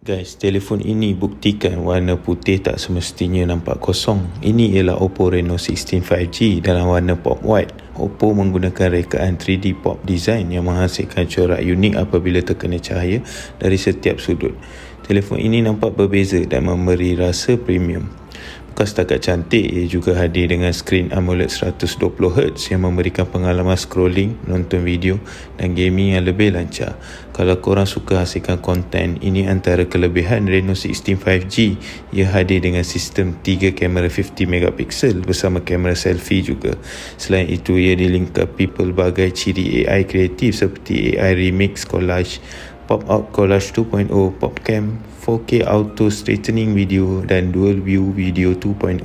Guys, telefon ini buktikan warna putih tak semestinya nampak kosong. Ini ialah Oppo Reno 16 5G dalam warna pop white. Oppo menggunakan rekaan 3D pop design yang menghasilkan corak unik apabila terkena cahaya dari setiap sudut. Telefon ini nampak berbeza dan memberi rasa premium. Bukan setakat cantik, ia juga hadir dengan skrin AMOLED 120Hz yang memberikan pengalaman scrolling, menonton video dan gaming yang lebih lancar. Kalau korang suka hasilkan konten, ini antara kelebihan Reno 16 5G. Ia hadir dengan sistem 3 kamera 50MP bersama kamera selfie juga. Selain itu, ia dilengkapi pelbagai ciri AI kreatif seperti AI Remix Collage, Pop-out Collage 2.0, PopCam, 4K Auto Straightening Video dan Dual View Video 2.0.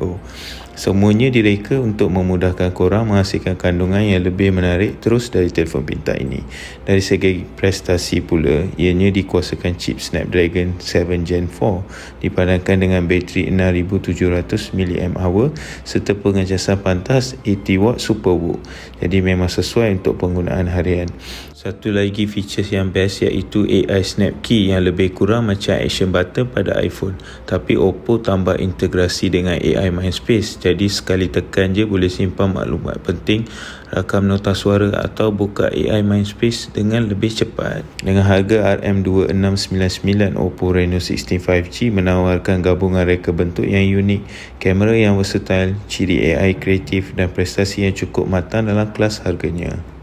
Semuanya direka untuk memudahkan korang menghasilkan kandungan yang lebih menarik terus dari telefon pintar ini. Dari segi prestasi pula, ianya dikuasakan chip Snapdragon 7 Gen 4 dipadankan dengan bateri 6700 mAh serta pengecasan pantas 80W SuperVOOC. Jadi memang sesuai untuk penggunaan harian. Satu lagi features yang best iaitu AI Snap Key yang lebih kurang macam action button pada iPhone, tapi Oppo tambah integrasi dengan AI Mindspace. Jadi sekali tekan je boleh simpan maklumat penting, rakam nota suara atau buka AI Mindspace dengan lebih cepat. Dengan harga RM2699, Oppo Reno 16 5G menawarkan gabungan reka bentuk yang unik, kamera yang versatile, ciri AI kreatif dan prestasi yang cukup matang dalam kelas harganya.